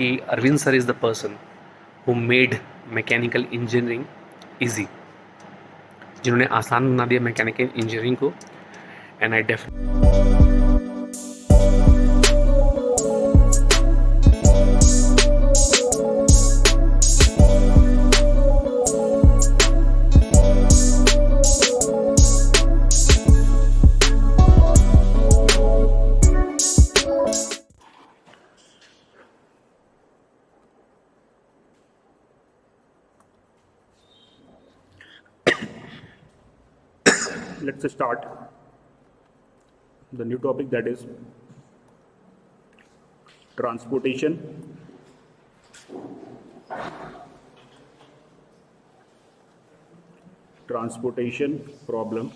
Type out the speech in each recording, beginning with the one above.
कि Arvind sir is the person who made mechanical engineering easy, जिन्होंने आसान बना दिया मैकेनिकल इंजीनियरिंग को। And I Let's start the new topic, that is transportation problem.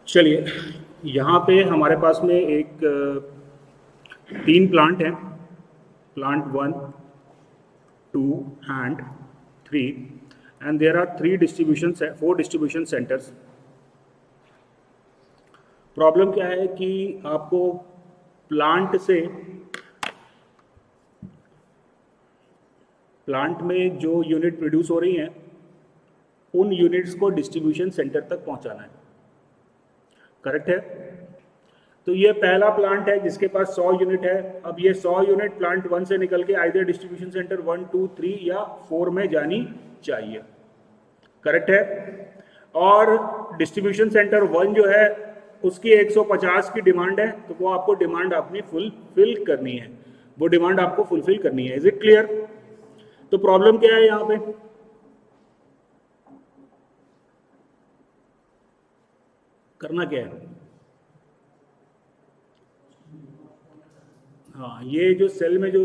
चलिए, यहाँ पे हमारे पास में एक 3 प्लांट हैं, plant 1, 2 and 3, and there are 4 distribution centers. Problem क्या है कि आपको प्लांट में जो यूनिट प्रोड्यूस हो रही हैं उन यूनिट्स को डिस्ट्रीब्यूशन सेंटर तक पहुंचाना है, करेक्ट है? तो ये पहला प्लांट है जिसके पास 100 यूनिट है। अब ये 100 यूनिट प्लांट 1 से निकल के आइदर डिस्ट्रीब्यूशन सेंटर 1, 2, 3 या 4 में जानी चाहिए, करेक्ट है? और डिस्ट्रीब्यूशन सेंटर 1 जो है उसकी 150 की डिमांड है, तो वो आपको डिमांड अपनी फुलफिल करनी है, वो डिमांड आपको फुलफिल करनी है। Is it clear? तो प्रॉब्लम क्या है यहाँ पे? करना क्या है? हाँ, ये जो सेल में जो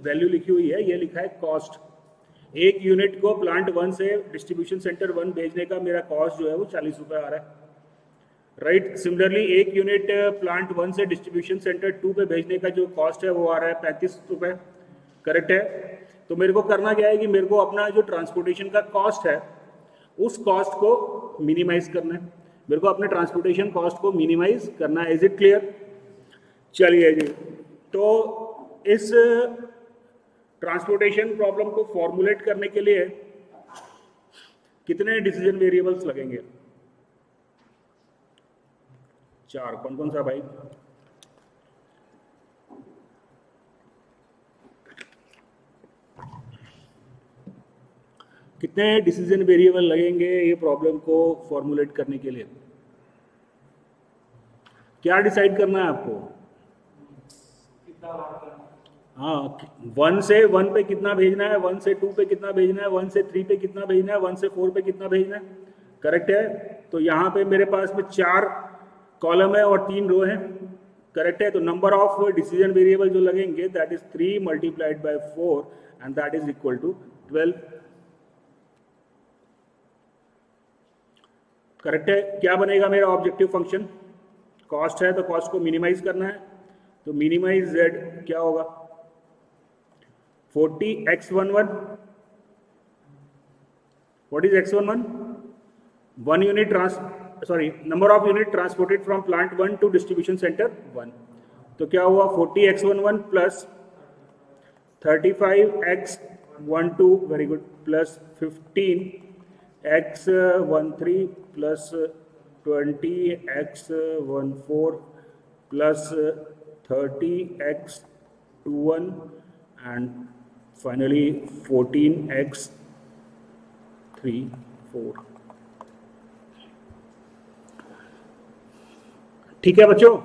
वैल्यू लिखी हुई है, ये लिखा है कॉस्ट। एक यूनिट को प्लांट 1 से डिस्ट्रीब्यूशन सेंटर 1 भेजने का मेरा कॉस्ट जो है वो 40 रुपये आ रहा है, राइट। सिमिलरली एक यूनिट प्लांट 1 से डिस्ट्रीब्यूशन सेंटर 2 पे भेजने का जो कॉस्ट है वो आ रहा है 35 रुपये, करेक्ट है। तो मेरे को करना क्या है कि मेरे को अपना जो ट्रांसपोर्टेशन का कॉस्ट है उस कॉस्ट को मिनिमाइज करना है, मेरे को अपने ट्रांसपोर्टेशन कॉस्ट को मिनिमाइज करना है। Is it clear? चलिए जी, तो इस ट्रांसपोर्टेशन प्रॉब्लम को फॉर्मुलेट करने के लिए कितने डिसीजन वेरिएबल्स लगेंगे? 4। कौन कौन सा भाई? कितने डिसीजन वेरिएबल लगेंगे ये प्रॉब्लम को फॉर्मुलेट करने के लिए? क्या डिसाइड करना है आपको? हाँ, 1 से 1 पे कितना भेजना है, 1 से 2 पे कितना भेजना है, 1 से 3 पे कितना भेजना है, 1 से 4 पे कितना भेजना है, करेक्ट है। तो यहाँ पे मेरे पास में 4 कॉलम है और 3 रो है, करेक्ट है। तो नंबर ऑफ डिसीजन वेरिएबल जो लगेंगे that is 3 multiplied by 4 and that is equal to 12, correct है। क्या बनेगा मेरा ऑब्जेक्टिव फंक्शन? कॉस्ट है तो कॉस्ट को मिनिमाइज करना है, तो मिनिमाइज z क्या होगा? 40x11, what is x11? 1 unit number of unit transported from plant 1 to distribution center 1। तो क्या हुआ? 40x11 plus 35x12, very good, plus 15x13 plus 20x14 plus 30x21 and finally 14x34। ठीक है बच्चों,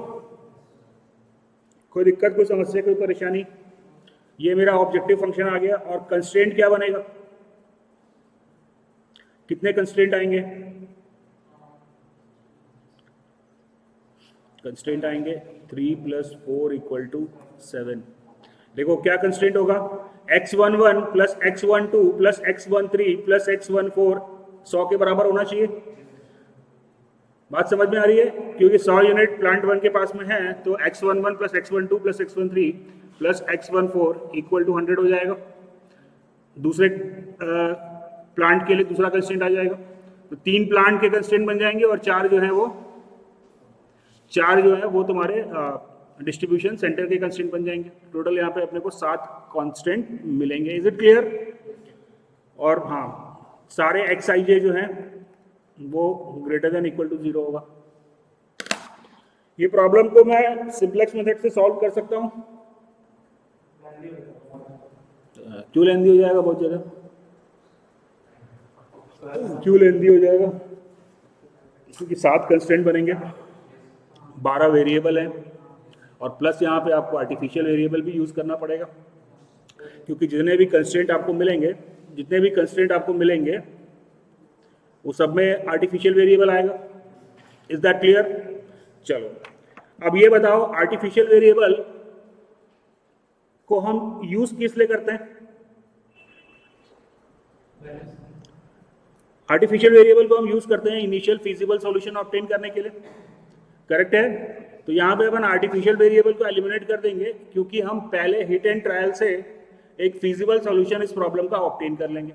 कोई दिक्कत, कोई समस्या, कोई परेशानी? ये मेरा ऑब्जेक्टिव फंक्शन आ गया। और कंस्ट्रेंट क्या बनेगा? कितने कंस्ट्रेंट आएंगे? कंस्ट्रेंट आएंगे 3 + 4 = 7। देखो क्या कंस्ट्रेंट होगा? x11 plus x12 plus x13 plus x14 100 के बराबर होना चाहिए। बात समझ में आ रही है? क्योंकि 100 यूनिट प्लांट 1 के पास में है, तो x11 plus x12 plus x13 plus x14 = 100 हो जाएगा। दूसरे प्लांट के लिए दूसरा कंस्ट्रेंट आ जाएगा। तो 3 प्लांट के कंस्ट्रेंट बन जाएंगे और 4 जो है वो तुम्हारे डिस्ट्रीब्यूशन सेंटर के कंस्ट्रेंट बन जाएंगे। टोटल यहाँ पे अपने को 7 कांस्टेंट मिलेंगे। Is it clear? और हाँ, सारे xij जो हैं वो > 0 होगा। ये प्रॉब्लम को मैं सिंप्लेक्स मेथड से सॉल्व कर सकता हूँ। क्यों लेंदी हो जाएगा? बहुत ज्यादा क्यों लेंदी हो जाएगा? क्योंकि 7 कंस्टेंट बनेंगे, 12 वेरिएबल हैं, और प्लस यहाँ पे आपको आर्टिफिशियल वेरिएबल भी यूज करना पड़ेगा, क्योंकि जितने भी कंस्टेंट आपको मिलेंगे वो सब में आर्टिफिशियल वेरिएबल आएगा। Is that clear? चलो, अब ये बताओ, आर्टिफिशियल वेरिएबल को हम यूज किस लिए करते हैं? आर्टिफिशियल वेरिएबल को हम यूज करते हैं इनिशियल फिजिबल सॉल्यूशन ऑब्टेन करने के लिए, करेक्ट है। तो यहां पे अपन आर्टिफिशियल वेरिएबल को एलिमिनेट कर देंगे, क्योंकि हम पहले हिट एंड ट्रायल से एक फिजिबल सॉल्यूशन इस प्रॉब्लम का ऑब्टेन कर लेंगे।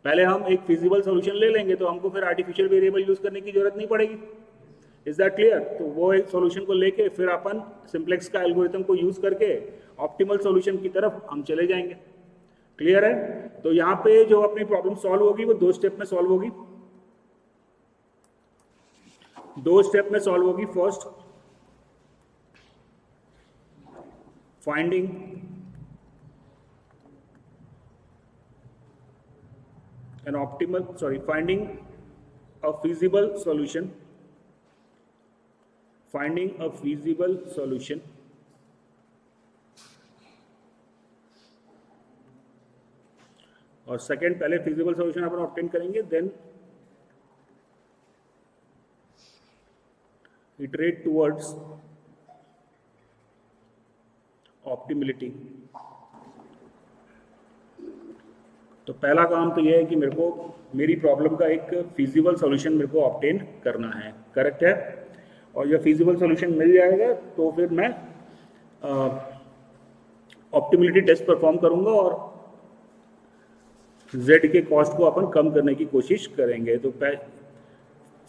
पहले हम एक फिजिबल सॉल्यूशन ले लेंगे तो हमको फिर आर्टिफिशियल वेरिएबल यूज करने की जरूरत नहीं पड़ेगी। Is that clear? तो वो एक सॉल्यूशन को लेके फिर अपन सिंप्लेक्स का एल्गोरिथम को यूज करके ऑप्टिमल सॉल्यूशन की तरफ हम चले जाएंगे। क्लियर है? तो यहाँ पे जो अपनी प्रॉब्लम सॉल्व होगी वो 2 स्टेप में सॉल्व होगी। 2 स्टेप में सॉल्व होगी। First, finding finding a feasible solution, और सेकेंड, पहले फिजिबल सॉल्यूशन अपन ऑब्टेन करेंगे, देन इटरेट टुवर्ड्स ऑप्टिमिलिटी। तो पहला काम तो यह है कि मेरे को मेरी प्रॉब्लम का एक फिजिबल सॉल्यूशन मेरे को ऑब्टेन करना है, करेक्ट है। और जब फिजिबल सॉल्यूशन मिल जाएगा तो फिर मैं ऑप्टिमिलिटी टेस्ट परफॉर्म करूंगा और z के कॉस्ट को अपन कम करने की कोशिश करेंगे। तो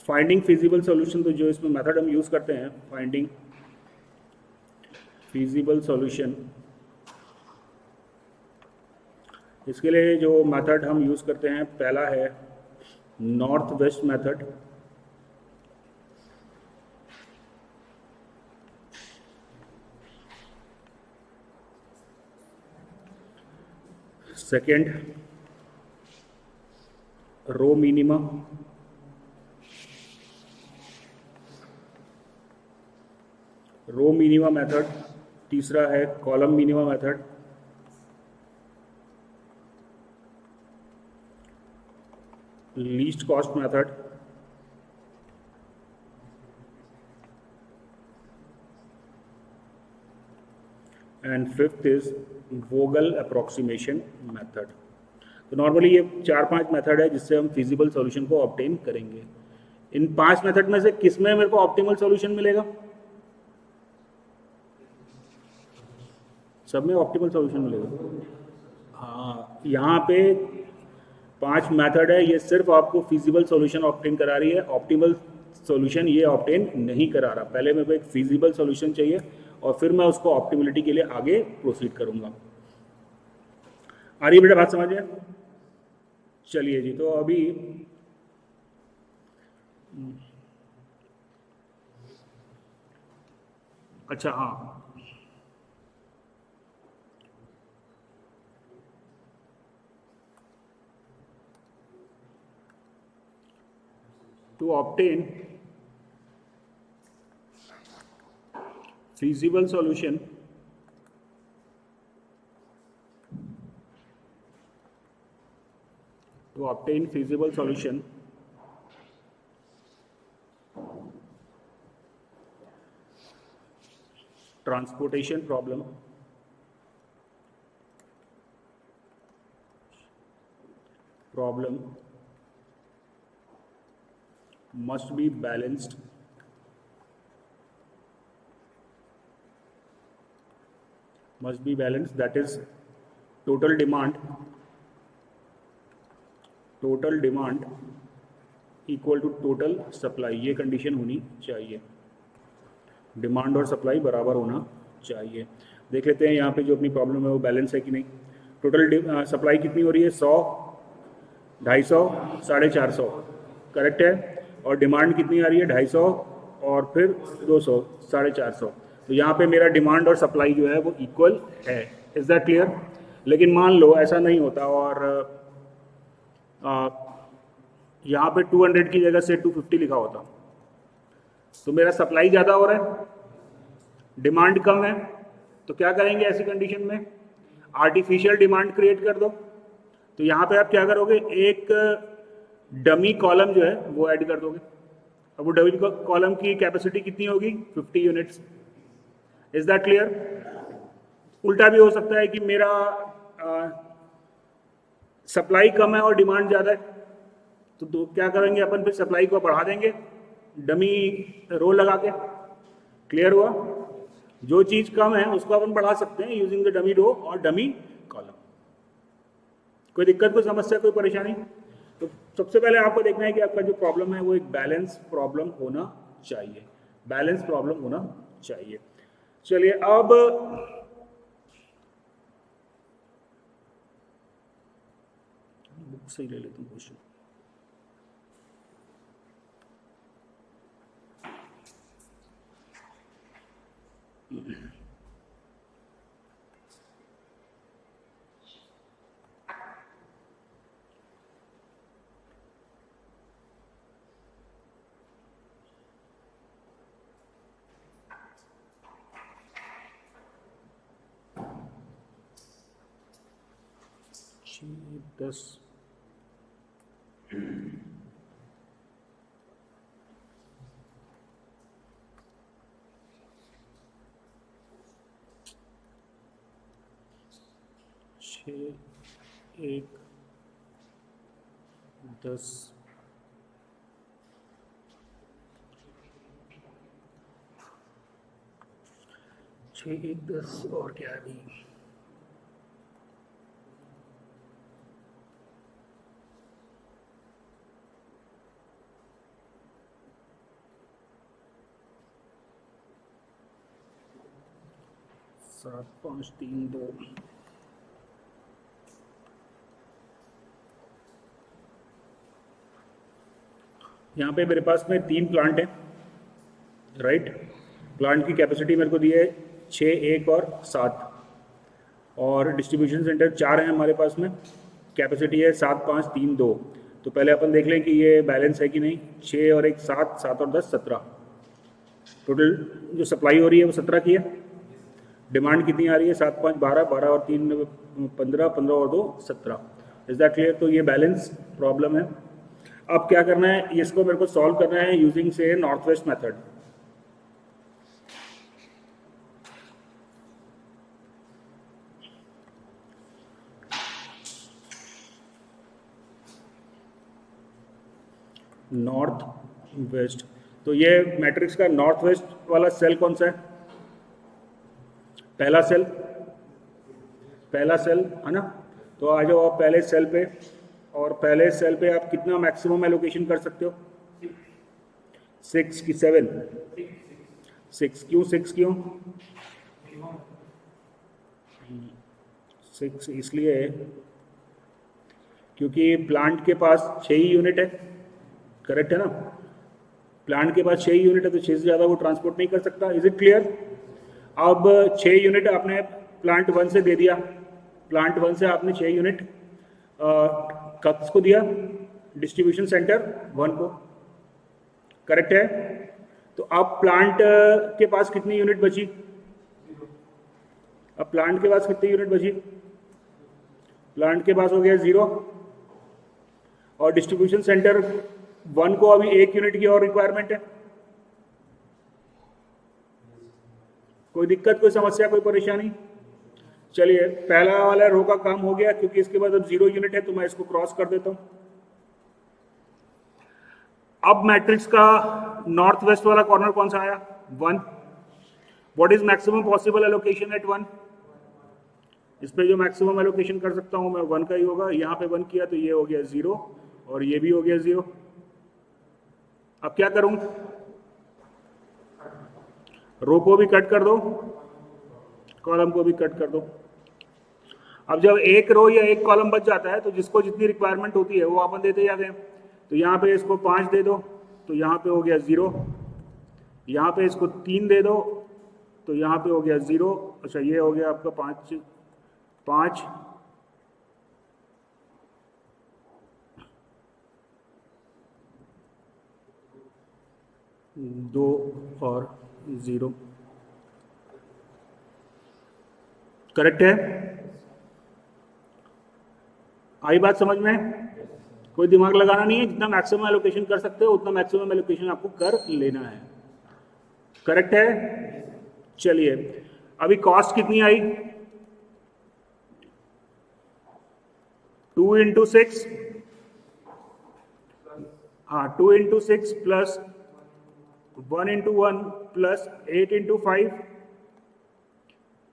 फाइंडिंग फिजिबल सॉल्यूशन, तो जो इसमें मेथड हम यूज़ करते हैं फाइंडिंग फिजिबल सॉल्यूशन, इसके लिए जो मेथड हम यूज़ करते हैं पहला है north west method. Second row minima. Row minima method. तीसरा है column minima method. Least cost method. And fifth is Vogel approximation method. तो नॉर्मली ये 4-5 मेथड है जिससे हम फिजिबल सॉल्यूशन को ऑब्टेन करेंगे। इन 5 मेथड में से किस में मेरे को ऑप्टिमल सॉल्यूशन मिलेगा? सब में ऑप्टिमल सॉल्यूशन मिलेगा। हाँ, यहाँ पे 5 मेथड है, ये सिर्फ आपको फिजिबल सॉल्यूशन ऑब्टेन करा रही है, ऑप्टिमल सॉल्यूशन ये ऑब्टेन नहीं करा रहा। पहले मेरे को एक फिजिबल सॉल्यूशन चाहिए और फिर मैं उसको ऑप्टिमिलिटी के लिए आगे प्रोसीड करूंगा। आ रही है बेटा बात समझ में? चलिए जी, तो अभी अच्छा हाँ, to obtain feasible solution transportation problem must be balanced that is total demand equal to total supply. ये कंडीशन होनी चाहिए, डिमांड और सप्लाई बराबर होना चाहिए। देख लेते हैं यहाँ पे जो अपनी प्रॉब्लम है वो बैलेंस है कि नहीं। टोटल सप्लाई कितनी हो रही है? 100, 250, 450, करेक्ट है। और डिमांड कितनी आ रही है? 250 और फिर 200, 450। तो यहाँ पे मेरा डिमांड और सप्लाई जो है वो इक्वल है। Is that clear? लेकिन मान लो ऐसा नहीं होता और यहाँ पे 200 की जगह से 250 लिखा होता, तो मेरा सप्लाई ज़्यादा हो रहा है, डिमांड कम है। तो क्या करेंगे ऐसी कंडीशन में? आर्टिफिशियल डिमांड क्रिएट कर दो। तो यहाँ पे आप क्या करोगे? एक डमी कॉलम जो है वो ऐड कर दोगे। अब वो डमी कॉलम की कैपेसिटी कितनी होगी? 50 यूनिट्स। Is that clear? उल्टा भी हो सकता है कि मेरा सप्लाई कम है और डिमांड ज़्यादा है, तो क्या करेंगे अपन? फिर सप्लाई को बढ़ा देंगे डमी रो लगा के। क्लियर हुआ? जो चीज़ कम है उसको अपन बढ़ा सकते हैं यूजिंग द डमी रो और डमी कॉलम। कोई दिक्कत, कोई समस्या, कोई परेशानी? तो सबसे पहले आपको देखना है कि आपका जो प्रॉब्लम है वो एक बैलेंस प्रॉब्लम होना चाहिए, बैलेंस प्रॉब्लम होना चाहिए। चलिए अब बुक से ही ले लेता हूँ क्वेश्चन। दस 6 1 10 6 1 10 और क्या है अभी? सात 5 3 2 यहाँ पे मेरे पास में 3 प्लांट है, राइट। प्लांट की कैपेसिटी मेरे को दी है 6 1 और 7, और डिस्ट्रीब्यूशन सेंटर 4 हैं हमारे पास में, कैपेसिटी है 7 5 3 2। तो पहले अपन देख लें कि ये बैलेंस है कि नहीं। 6 और 1 7, 7 और 10 17, टोटल जो सप्लाई हो रही है वो 17 की है। डिमांड कितनी आ रही है? 7 5 12, 12 और 3 15, 15 और 2 17। Is that clear? तो ये बैलेंस प्रॉब्लम है। अब क्या करना है, इसको मेरे को सॉल्व करना है यूजिंग से north west method. North west, तो ये मैट्रिक्स का नॉर्थ वेस्ट वाला सेल कौन सा है? पहला सेल है ना। तो आ जाओ आप पहले सेल पे, और पहले सेल पे आप कितना मैक्सिमम एलोकेशन कर सकते हो? 6 की 7? 6 क्यों? 6 क्यों? 6 इसलिए क्योंकि प्लांट के पास 6 ही यूनिट है, करेक्ट है ना। प्लांट के पास 6 ही यूनिट है, तो 6 से ज़्यादा वो ट्रांसपोर्ट नहीं कर सकता। Is it clear? अब 6 यूनिट आपने प्लांट 1 से दे दिया, प्लांट 1 से आपने 6 यूनिट कक्स को दिया, डिस्ट्रीब्यूशन सेंटर 1 को, करेक्ट है। तो अब प्लांट के पास कितनी यूनिट बची? अब प्लांट के पास कितनी यूनिट बची? प्लांट के पास हो गया 0, और डिस्ट्रीब्यूशन सेंटर 1 को अभी 1 यूनिट की और रिक्वायरमेंट है। कोई दिक्कत, कोई समस्या, कोई परेशानी? चलिए, पहला वाला रो का काम हो गया, क्योंकि इसके बाद अब 0 यूनिट है तो मैं इसको क्रॉस कर देता हूं। अब मैट्रिक्स का नॉर्थ वेस्ट वाला कॉर्नर कौन सा आया? 1। What is maximum possible allocation at 1? इस पे जो मैक्सिमम एलोकेशन कर सकता हूं मैं 1 का ही होगा। यहां पे 1 किया तो ये हो गया 0, और ये भी हो गया 0। अब क्या करूं? रो को भी कट कर दो, कॉलम को भी कट कर दो। अब जब एक रो या एक कॉलम बच जाता है तो जिसको जितनी रिक्वायरमेंट होती है वो अपन देते जाते हैं। तो यहाँ पे इसको 5 दे दो, तो यहाँ पे हो गया 0। यहाँ पे इसको 3 दे दो, तो यहाँ पे हो गया 0। अच्छा, ये हो गया आपका 5 5 2 और 0, करेक्ट है? आई बात समझ में? कोई दिमाग लगाना नहीं है, जितना मैक्सिमम एलोकेशन कर सकते हो उतना मैक्सिमम एलोकेशन आपको कर लेना है, करेक्ट है? चलिए, अभी कॉस्ट कितनी आई? 2 × 6, हाँ 2 × 6 प्लस 1 × 1 प्लस 8 × 5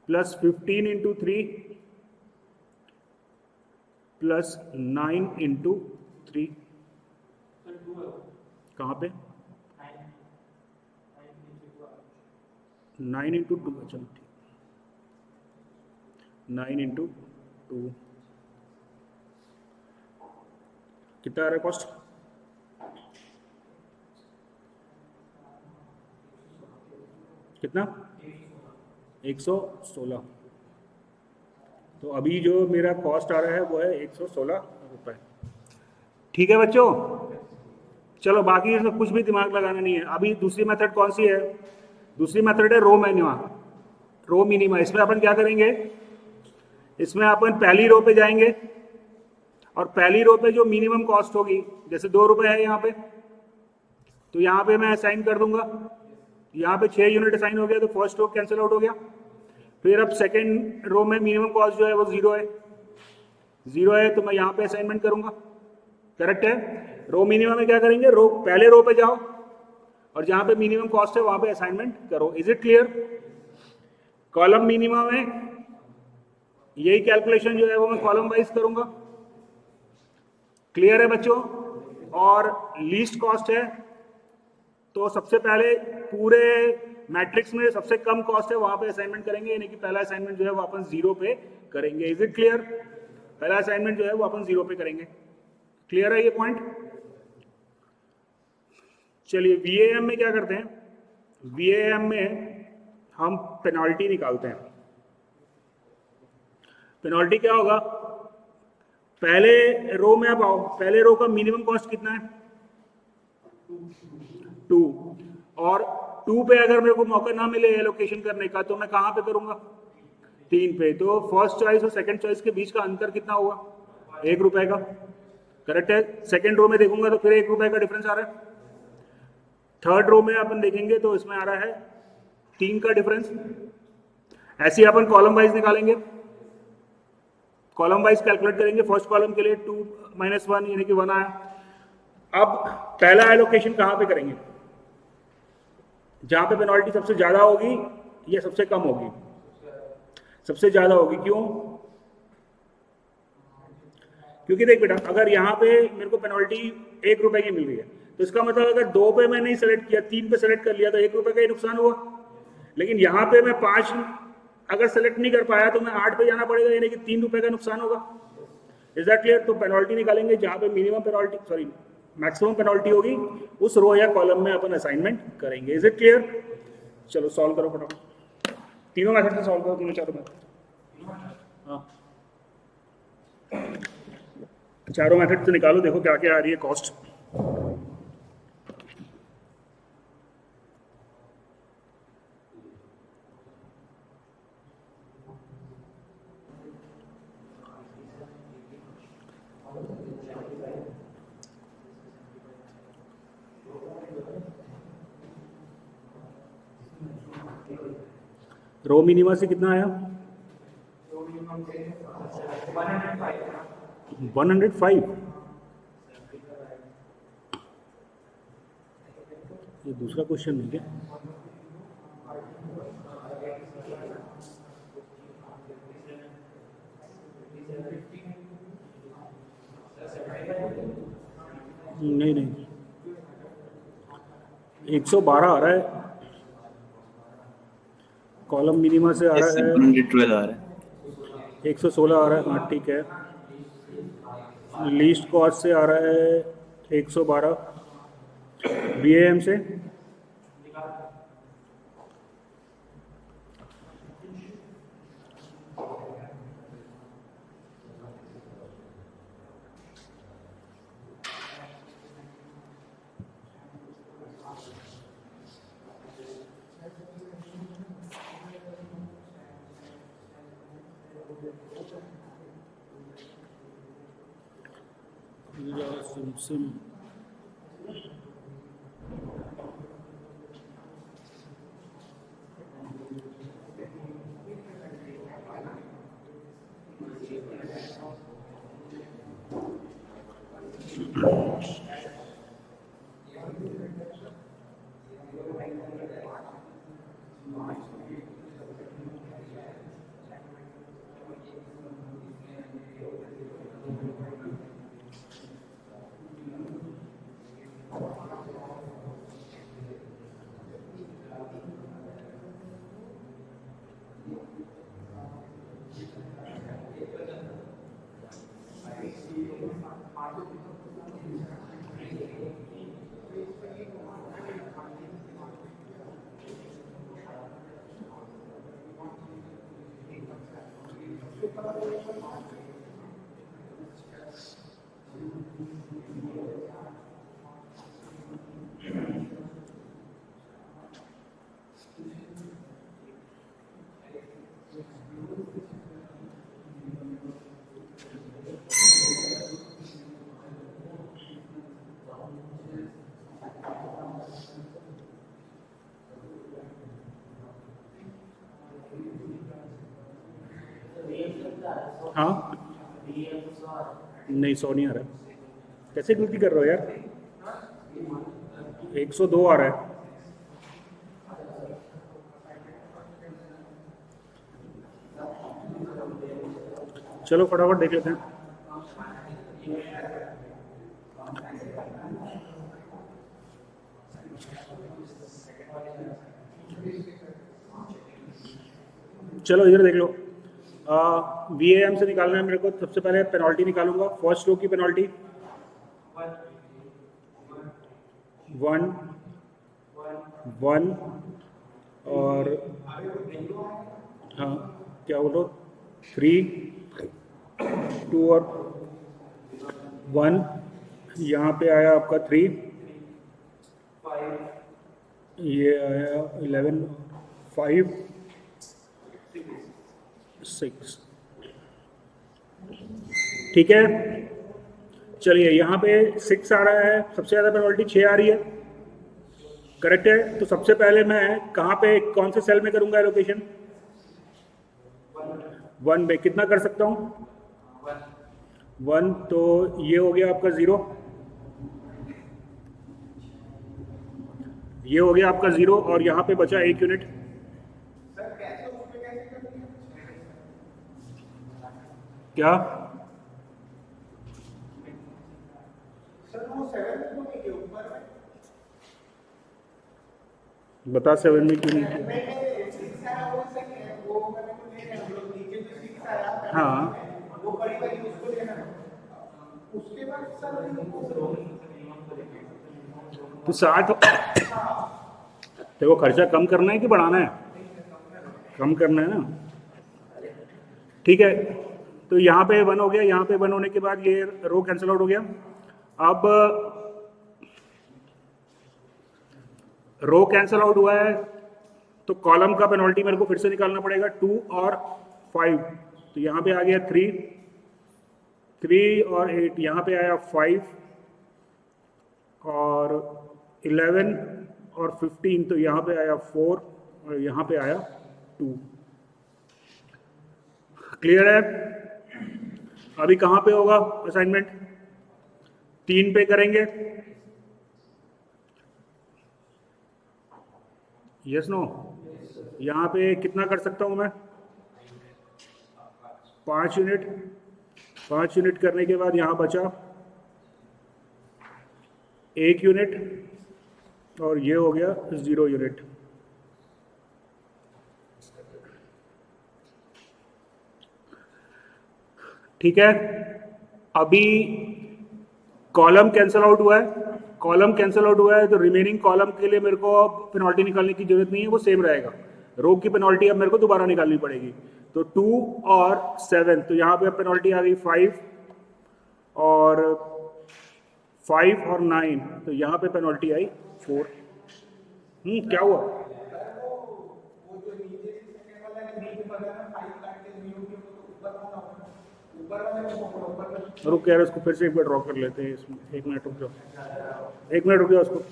प्लस 15 × 3 प्लस 9 × 3। कहाँ पे? 9 × 2। अच्छा ठीक, 9 × 2 कितना आ रहा है कॉस्ट? कितना? 116। तो अभी जो मेरा कॉस्ट आ रहा है वो है 116 रुपये। ठीक है बच्चों, चलो बाकी इसमें कुछ भी दिमाग लगाना नहीं है। अभी दूसरी मेथड कौन सी है? दूसरी मेथड है रो मिनिमा, रो मिनिमा। इसमें अपन क्या करेंगे? इसमें अपन पहली रो पे जाएंगे, और पहली रो पे जो मिनिमम कॉस्ट होगी, जैसे 2 रुपए है यहाँ पे, तो यहाँ पे मैं असाइन कर दूंगा। यहाँ पे 6 यूनिट असाइन हो गया, तो फर्स्ट रो कैंसिल आउट हो गया। फिर अब सेकेंड रो में मिनिमम कॉस्ट जो है वो 0 है, 0 है तो मैं यहाँ पे असाइनमेंट करूंगा, करेक्ट है। रो मिनिमम में क्या करेंगे, रो पहले रो पे जाओ और जहां पे मिनिमम कॉस्ट है वहां पे असाइनमेंट करो। Is it clear? Column minimum है, यही कैलकुलेशन जो है वो मैं कॉलम वाइज करूंगा। क्लियर है बच्चों? और लीस्ट कॉस्ट है तो सबसे पहले पूरे मैट्रिक्स में सबसे कम कॉस्ट है वहां पे असाइनमेंट करेंगे, यानी कि पहला असाइनमेंट जो है वो अपन 0 पे करेंगे। Is it clear? पहला असाइनमेंट जो है वो अपन 0 पे करेंगे। क्लियर है ये पॉइंट? चलिए वीएएम में क्या करते हैं, वीएएम में हम पेनल्टी निकालते हैं। पेनल्टी क्या होगा, पहले रो में आप आओ, पहले रो का मिनिमम कॉस्ट कितना है 2, और 2 पे अगर मेरे को मौका ना मिले एलोकेशन करने का तो मैं कहां पे करूंगा 3 पे। तो फर्स्ट चॉइस और सेकंड चॉइस के बीच का अंतर कितना हुआ, 1 रुपए का, करेक्ट है। सेकंड रो में देखूंगा तो फिर 1 रुपए का डिफरेंस आ रहा है। थर्ड रो में अपन देखेंगे तो इसमें आ रहा है 3 का डिफरेंस। ऐसे ही अपन कॉलम वाइज निकालेंगे, कॉलम वाइज कैलकुलेट करेंगे। फर्स्ट कॉलम के लिए 2 - 1 यानी कि 1 आया। अब पहला एलोकेशन कहां पे करेंगे, जहां पे पेनल्टी सबसे ज्यादा होगी या सबसे कम होगी, सबसे ज्यादा होगी। क्यों? क्योंकि देख बेटा, अगर यहाँ पे मेरे को पेनल्टी 1 रुपए की मिल रही है तो इसका मतलब अगर 2 पे मैं नहीं सेलेक्ट किया, 3 पे सेलेक्ट कर लिया तो 1 रुपए का ही नुकसान हुआ। लेकिन यहाँ पे मैं 5 अगर सेलेक्ट नहीं कर पाया तो मैं 8 पे जाना पड़ेगा, यानी कि 3 रुपए का नुकसान होगा। Is that clear? तो पेनल्टी निकालेंगे जहां पे minimum penalty, sorry maximum penalty होगी, उस रो या कॉलम में अपन असाइनमेंट करेंगे। Is it clear? चलो सॉल्व करो फटाफट, तीनों मेथड से सॉल्व करो, तीनों चारों मेथड। हाँ, चारों मेथड से निकालो, देखो क्या क्या आ रही है कॉस्ट। रो मिनिमा से कितना आया 105। ये दूसरा क्वेश्चन है क्या? नहीं नहीं, 112 आ रहा है, कॉलम मिनिमा से आ रहा है 112 आ रहा है। 116 आ रहा है। हाँ ठीक है, लीस्ट कॉस्ट से आ रहा है 112, बीएएम से सिम हाँ नहीं 100 नहीं आ रहा है। कैसे गलती कर रहे हो यार? 102 आ रहा है। चलो फटाफट देख लेते हैं। चलो इधर देख लो। VAM से निकालना है मेरे को। सबसे पहले पेनल्टी निकालूंगा। फर्स्ट रो की पेनल्टी 1 1 और हाँ क्या बोलो 3 2 और 1। यहाँ पे आया आपका 3, ये आया 11 5 6। ठीक है, चलिए यहाँ पे 6 आ रहा है। सबसे ज़्यादा पेनल्टी 6 आ रही है। करेक्ट है। तो सबसे पहले मैं कहाँ पे कौन से सेल में करूंगा एलोकेशन? 1 में। कितना कर सकता हूँ? 1। तो ये हो गया आपका 0, ये हो गया आपका 0 और यहाँ पे बचा 1 यूनिट। क्या बता 7 में क्यों नहीं किया? हाँ तो 60 देखो खर्चा कम करना है कि बढ़ाना है? कम करना है ना। ठीक है, तो यहाँ पे 1 हो गया। यहाँ पे 1 होने के बाद ये रो कैंसिल आउट हो गया। अब रो कैंसिल आउट हुआ है तो कॉलम का पेनल्टी मेरे को फिर से निकालना पड़ेगा 2 और 5। तो यहाँ पे आ गया 3 और 8। यहाँ पे आया 5 और 11 और 15। तो यहाँ पे आया 4 और यहाँ पे आया 2। क्लियर है? अभी कहाँ पे होगा असाइनमेंट? 3 पे करेंगे। Yes no? यहाँ पे कितना कर सकता हूँ मैं? 5 यूनिट। 5 यूनिट करने के बाद यहाँ बचा 1 यूनिट और ये हो गया 0 यूनिट। ठीक है, अभी कॉलम कैंसिल आउट हुआ है। कॉलम कैंसिल आउट हुआ है तो रिमेनिंग कॉलम के लिए मेरे को अब पेनल्टी निकालने की जरूरत नहीं है, वो सेम रहेगा। रो की पेनल्टी अब मेरे को दोबारा निकालनी पड़ेगी। तो 2 और 7। तो यहाँ पे पेनल्टी आ गई 5 और 9। तो यहाँ पे पेनल्टी आई 4। क्या हुआ? रुक यार, इसको फिर से एक बार ड्रॉ कर लेते हैं इसमें। 1 मिनट रुक जाओ, 1 मिनट रुक जाओ उसको।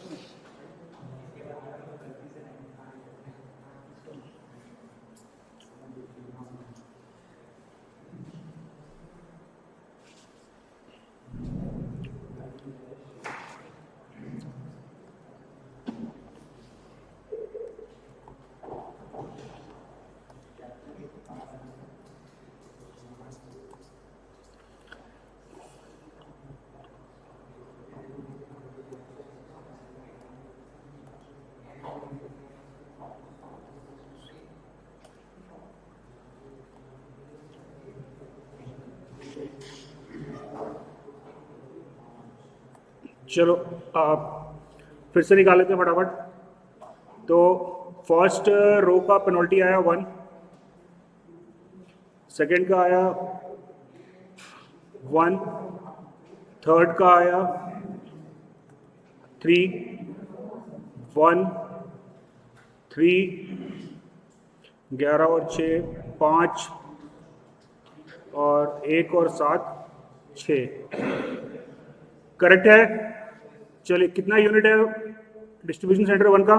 चलो आप फिर से निकाल लेते हैं फटाफट। तो फर्स्ट रो का पेनल्टी आया 1, सेकंड का आया 1, थर्ड का आया 3 1 3 11 और 6 5 और 1 और 7 6। करेक्ट है। चलिए कितना यूनिट है डिस्ट्रीब्यूशन सेंटर 1 का?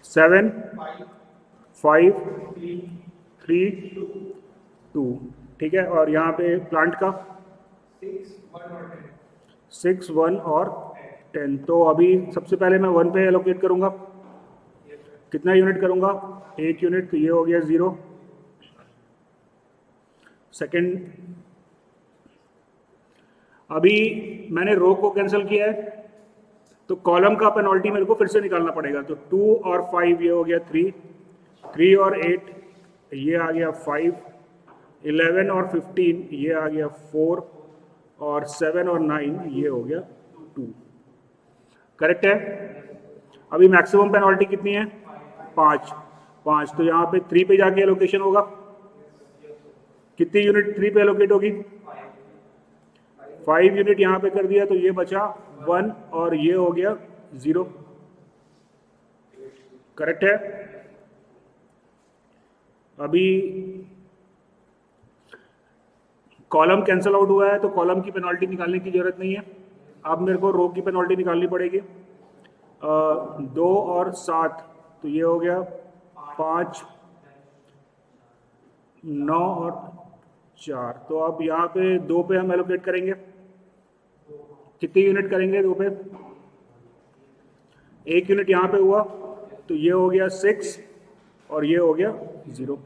7 5 3 2। ठीक है, और यहाँ पे प्लांट का 6, 1 और 10। तो अभी सबसे पहले मैं 1 पे एलोकेट करूँगा। कितना यूनिट करूँगा? 1 यूनिट, तो ये हो गया 0। सेकेंड, अभी मैंने रो को कैंसिल किया है, तो कॉलम का पेनल्टी मेरे को फिर से निकालना पड़ेगा। तो 2 और 5 ये हो गया 3, 3 और 8 ये आ गया 5, 11 और 15 ये आ गया 4, और 7 और 9 ये हो गया 2। करेक्ट है? अभी मैक्सिमम पेनल्टी कितनी है? 5। तो यहाँ पे 3 पे जाके एलोकेशन होगा। कितनी यूनिट 3 पे एलोकेट होगी? 5 यूनिट यहाँ पे कर दिया, तो ये बचा 1 और ये हो गया 0। करेक्ट है? अभी कॉलम कैंसिल आउट हुआ है, तो कॉलम की पेनल्टी निकालने की जरूरत नहीं है। अब मेरे को रो की पेनल्टी निकालनी पड़ेगी। 2 और 7, तो ये हो गया 5, 9 और 4। तो अब यहाँ पे 2 पे हम एलोकेट करेंगे। कितनी यूनिट करेंगे 2 पे? 1 यूनिट यहाँ पे हुआ, तो ये हो गया 6 और ये हो गया 0।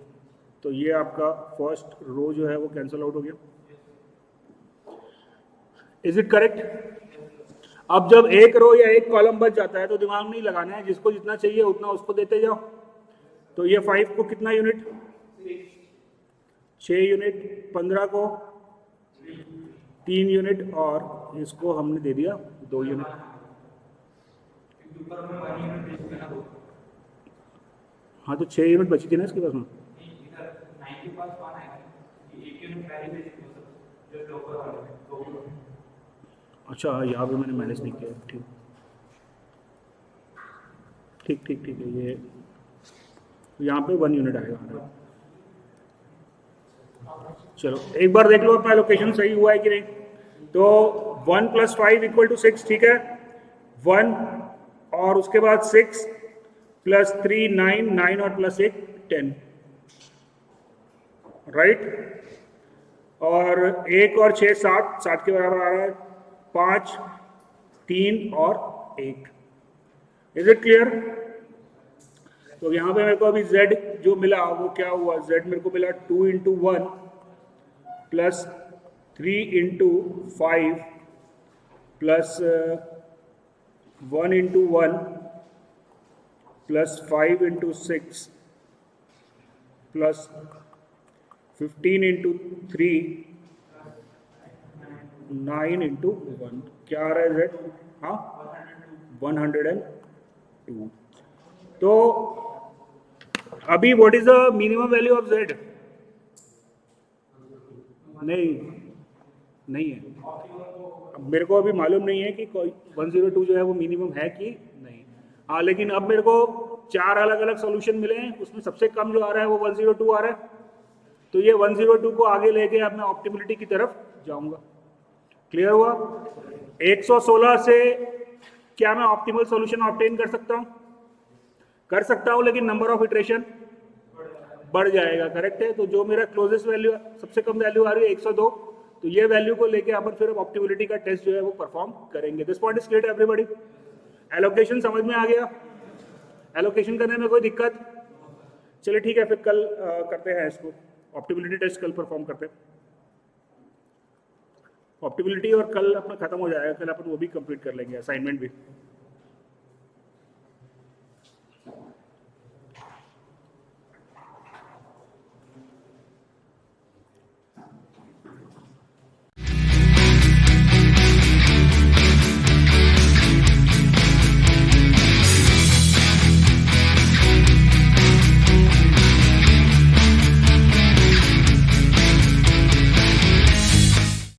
तो ये आपका फर्स्ट रो जो है वो कैंसिल आउट हो गया। Is it correct? अब जब एक रो या एक कॉलम बच जाता है तो दिमाग नहीं लगाना है, जिसको जितना चाहिए उतना उसको देते जाओ। तो ये 5 को कितना यूनिट? 6 यूनिट, 15 को 3 यूनिट, और इसको हमने दे दिया 2 यूनिट। हाँ, तो 6 यूनिट बची थी ना इसके पास में। अच्छा, यहाँ पे मैंने मैनेज नहीं किया। ठीक है, ये यहाँ पे 1 यूनिट आएगा। चलो एक बार देख लो अपना लोकेशन सही हुआ है कि नहीं। तो 1 + 5 = 6, ठीक है। 1 और उसके बाद 6 + 3 9, 9 और +1 10, राइट। और 1 और 6 7, 7 के बराबर आ रहा है। 5, 3 और 1। Is it clear? तो यहाँ पे मेरे को अभी z जो मिला वो क्या हुआ? z मेरे को मिला 2 × 1 + 3 × 5 + 1 × 1 + 5 × 6 + 15 × 3 9 × 1। क्या आ रहा है z? हाँ, 102। तो अभी what is the minimum value of z? नहीं है। अब मेरे को अभी मालूम नहीं है कि 102 जो है वो मिनिमम है कि नहीं। हाँ, लेकिन अब मेरे को 4 अलग अलग सॉल्यूशन मिले हैं, उसमें सबसे कम जो आ रहा है वो 102 आ रहा है। तो ये 102 को आगे लेके अब मैं ऑप्टिमिलिटी की तरफ जाऊंगा। क्लियर हुआ? 116 से क्या मैं ऑप्टिमल सॉल्यूशन ऑब्टेन कर सकता हूं? कर सकता हूं, लेकिन नंबर ऑफ इटरेशन बढ़ जाएगा। करेक्ट है? तो जो मेरा क्लोजेस्ट वैल्यू, सबसे कम वैल्यू आ रही है 102, तो ये वैल्यू को लेके अपन फिर ऑप्टिमिलिटी का टेस्ट जो है वो परफॉर्म करेंगे। This point is clear everybody? Allocation समझ में आ गया? एलोकेशन करने में कोई दिक्कत? चलिए ठीक है, फिर कल करते हैं इसको, ऑप्टिमिलिटी टेस्ट कल परफॉर्म करते हैं। ऑप्टिमिलिटी और कल अपना खत्म हो जाएगा, कल अपन वो भी कंप्लीट कर लेंगे, असाइनमेंट भी।